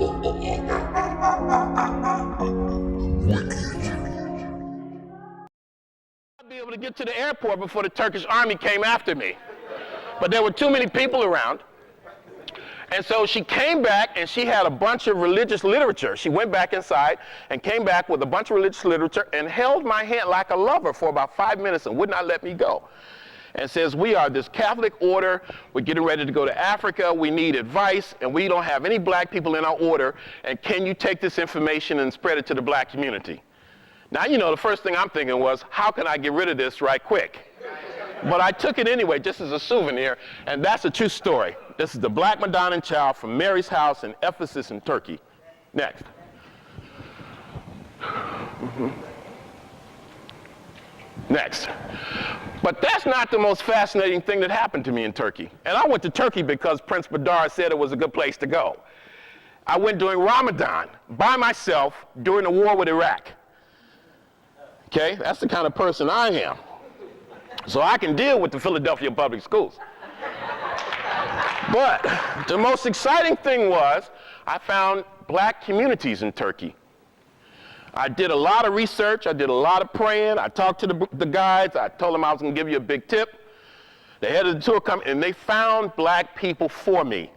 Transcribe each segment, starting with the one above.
I'd be able to get to the airport before the Turkish army came after me. But there were too many people around. And so she came back and she had a bunch of religious literature. She went back inside and came back with a bunch of religious literature and held my hand like a lover for about 5 minutes and would not let me go. And says, we are this Catholic order, we're getting ready to go to Africa, we need advice, and we don't have any black people in our order, and can you take this information and spread it to the black community? Now, you know, the first thing I'm thinking was, how can I get rid of this right quick? But I took it anyway, just as a souvenir, and that's a true story. This is the Black Madonna child from Mary's house in Ephesus in Turkey. Next. Next. But that's not the most fascinating thing that happened to me in Turkey. And I went to Turkey because Prince Badar said it was a good place to go. I went during Ramadan by myself during the war with Iraq. Okay, that's the kind of person I am. So I can deal with the Philadelphia public schools. But the most exciting thing was I found black communities in Turkey. I did a lot of research, I did a lot of praying, I talked to the guides, I told them I was going to give you a big tip. The head of the tour come, and they found black people for me.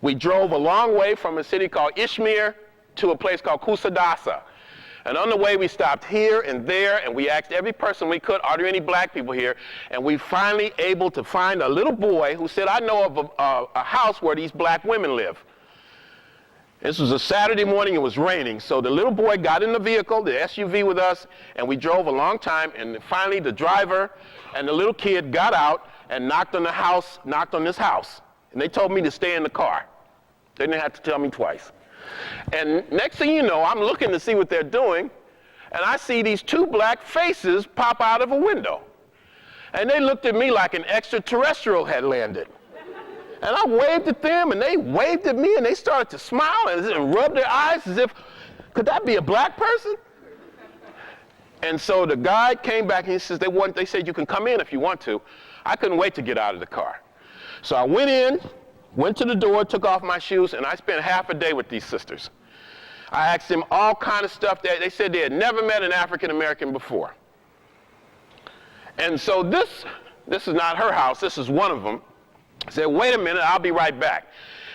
We drove a long way from a city called Izmir to a place called Kusadasa. And on the way, we stopped here and there, and we asked every person we could, are there any black people here? And we finally able to find a little boy who said, I know of a house where these black women live. This was a Saturday morning, it was raining, so the little boy got in the vehicle, the SUV with us, and we drove a long time, and finally the driver and the little kid got out and knocked on this house. And they told me to stay in the car. They didn't have to tell me twice. And next thing you know, I'm looking to see what they're doing, and I see these two black faces pop out of a window. And they looked at me like an extraterrestrial had landed. And I waved at them, and they waved at me, and they started to smile and rub their eyes as if, could that be a black person? And so the guide came back, and he says, they said, you can come in if you want to. I couldn't wait to get out of the car. So I went in, went to the door, took off my shoes, and I spent half a day with these sisters. I asked them all kind of stuff that they said they had never met an African American before. And so this is not her house, this is one of them. I said, wait a minute, I'll be right back.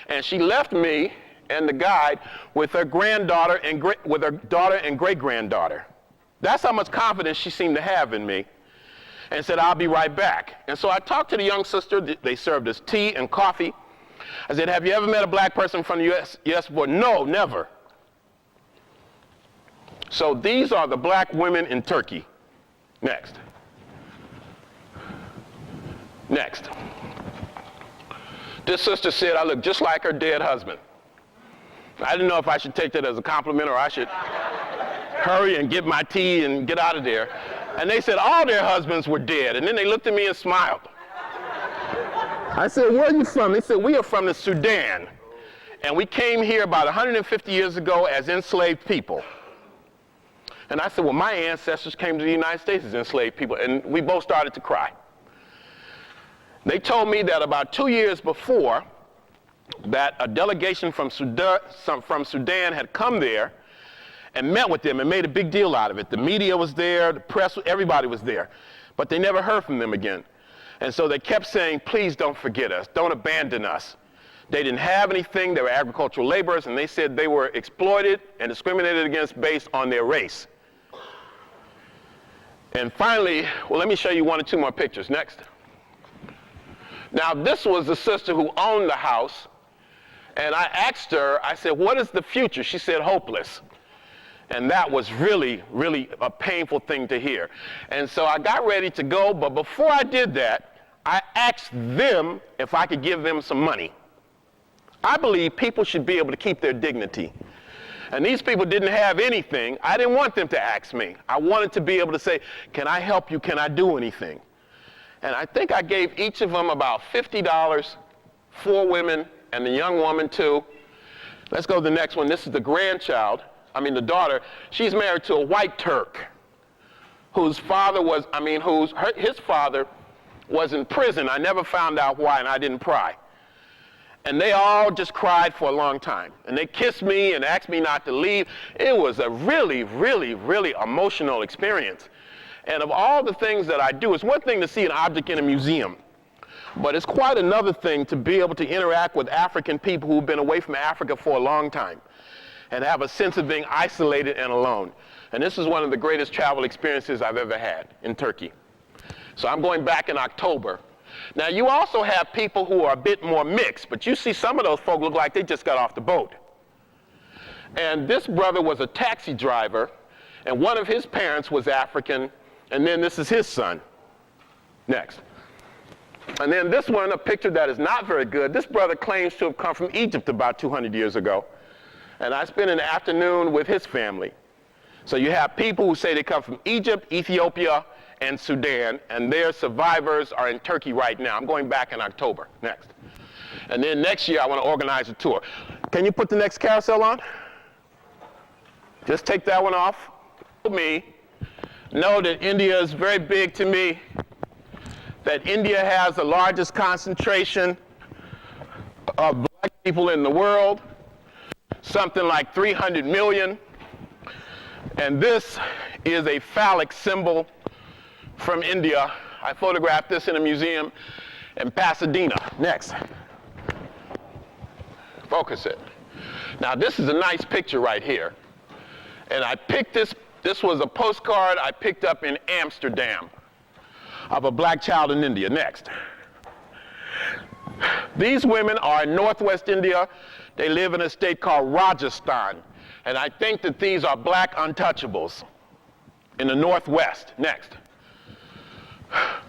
And she left me and the guide with her granddaughter and with her daughter and great-granddaughter. That's how much confidence she seemed to have in me. And said, I'll be right back. And so I talked to the young sister. They served us tea and coffee. I said, have you ever met a black person from the US board? No, never. So these are the black women in Turkey. Next. Next. This sister said I look just like her dead husband. I didn't know if I should take that as a compliment or I should hurry and get my tea and get out of there. And they said all their husbands were dead. And then they looked at me and smiled. I said, where are you from? They said, we are from the Sudan. And we came here about 150 years ago as enslaved people. And I said, well, my ancestors came to the United States as enslaved people. And we both started to cry. They told me that about 2 years before, that a delegation from Sudan had come there and met with them and made a big deal out of it. The media was there, the press, everybody was there. But they never heard from them again. And so they kept saying, please don't forget us, don't abandon us. They didn't have anything, they were agricultural laborers, and they said they were exploited and discriminated against based on their race. And finally, well, let me show you one or two more pictures. Next. Now, this was the sister who owned the house, and I asked her, I said, what is the future? She said, hopeless. And that was really, really a painful thing to hear. And so I got ready to go, but before I did that, I asked them if I could give them some money. I believe people should be able to keep their dignity. And these people didn't have anything. I didn't want them to ask me. I wanted to be able to say, can I help you? Can I do anything? And I think I gave each of them about $50, 4 women, and the young woman too. Let's go to the next one. This is the grandchild, the daughter. She's married to a white Turk whose father was, his father was in prison. I never found out why, and I didn't pry. And they all just cried for a long time. And they kissed me and asked me not to leave. It was a really, really, really emotional experience. And of all the things that I do, it's one thing to see an object in a museum, but it's quite another thing to be able to interact with African people who've been away from Africa for a long time and have a sense of being isolated and alone. And this is one of the greatest travel experiences I've ever had in Turkey. So I'm going back in October. Now, you also have people who are a bit more mixed, but you see some of those folk look like they just got off the boat. And this brother was a taxi driver, and one of his parents was African, and then this is his son. Next. And then this one, a picture that is not very good. This brother claims to have come from Egypt about 200 years ago, and I spent an afternoon with his family. So you have people who say they come from Egypt, Ethiopia, and Sudan, and their survivors are in Turkey right now. I'm going back in October. Next. And then next year I want to organize a tour. Can you put the next carousel on? Just take that one off. Me know that India is very big to me, that India has the largest concentration of black people in the world, something like 300 million. And this is a phallic symbol from India. I photographed this in a museum in Pasadena. Next. Focus it. Now this is a nice picture right here. And I picked this was a postcard I picked up in Amsterdam of a black child in India. Next. These women are in northwest India. They live in a state called Rajasthan. And I think that these are black untouchables in the northwest. Next.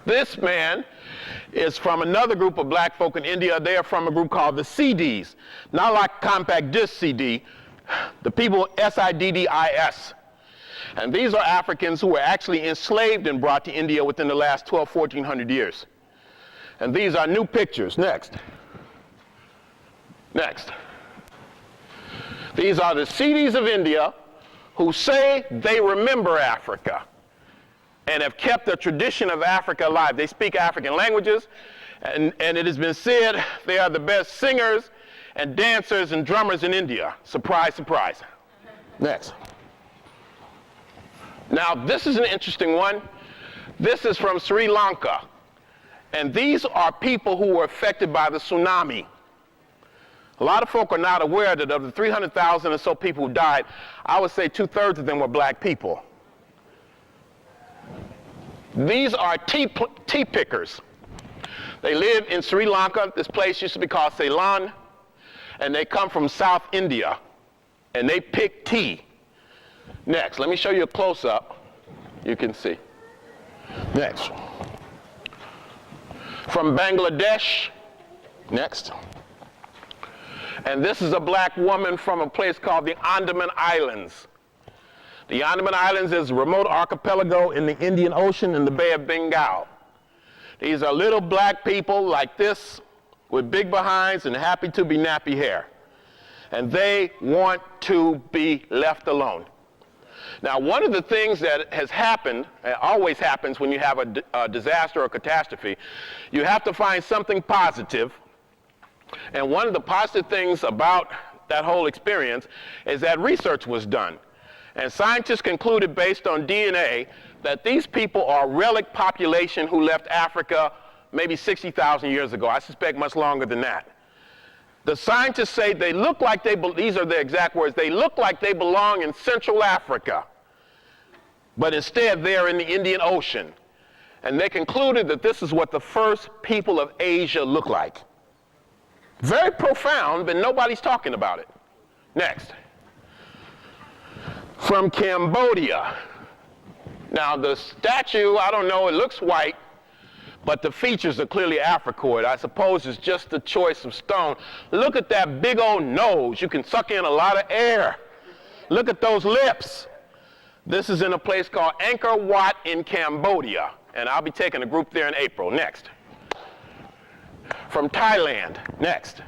This man is from another group of black folk in India. They are from a group called the CDs. Not like compact disc CD, the people SIDDIS. And these are Africans who were actually enslaved and brought to India within the last 1400 years. And these are new pictures. Next. Next. These are the CDs of India who say they remember Africa and have kept the tradition of Africa alive. They speak African languages, and it has been said they are the best singers and dancers and drummers in India. Surprise, surprise. Next. Now, this is an interesting one. This is from Sri Lanka, and these are people who were affected by the tsunami. A lot of folk are not aware that of the 300,000 or so people who died, I would say 2/3 of them were black people. These are tea pickers. They live in Sri Lanka. This place used to be called Ceylon, and they come from South India, and they pick tea. Next, let me show you a close-up. You can see. Next. From Bangladesh. Next. And this is a black woman from a place called the Andaman Islands. The Andaman Islands is a remote archipelago in the Indian Ocean in the Bay of Bengal. These are little black people like this with big behinds and happy to be nappy hair. And they want to be left alone. Now, one of the things that has happened, and always happens when you have a disaster or catastrophe, you have to find something positive. And one of the positive things about that whole experience is that research was done. And scientists concluded based on DNA that these people are a relic population who left Africa maybe 60,000 years ago. I suspect much longer than that. The scientists say they look like these are their exact words, they look like they belong in Central Africa, but instead they're in the Indian Ocean. And they concluded that this is what the first people of Asia look like. Very profound, but nobody's talking about it. Next. From Cambodia. Now the statue, I don't know, it looks white, but the features are clearly Africoid. I suppose it's just the choice of stone. Look at that big old nose. You can suck in a lot of air. Look at those lips. This is in a place called Angkor Wat in Cambodia, and I'll be taking a group there in April. Next. From Thailand. Next.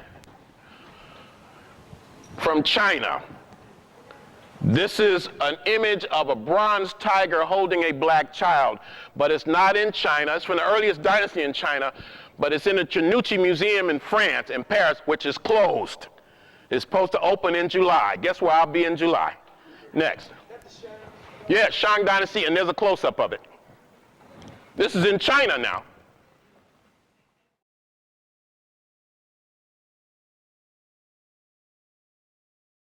From China. This is an image of a bronze tiger holding a black child, but it's not in China. It's from the earliest dynasty in China, but it's in the Chanucci Museum in France, in Paris, which is closed. It's supposed to open in July. Guess where I'll be in July? Next. Yeah, Shang Dynasty, and there's a close-up of it. This is in China now.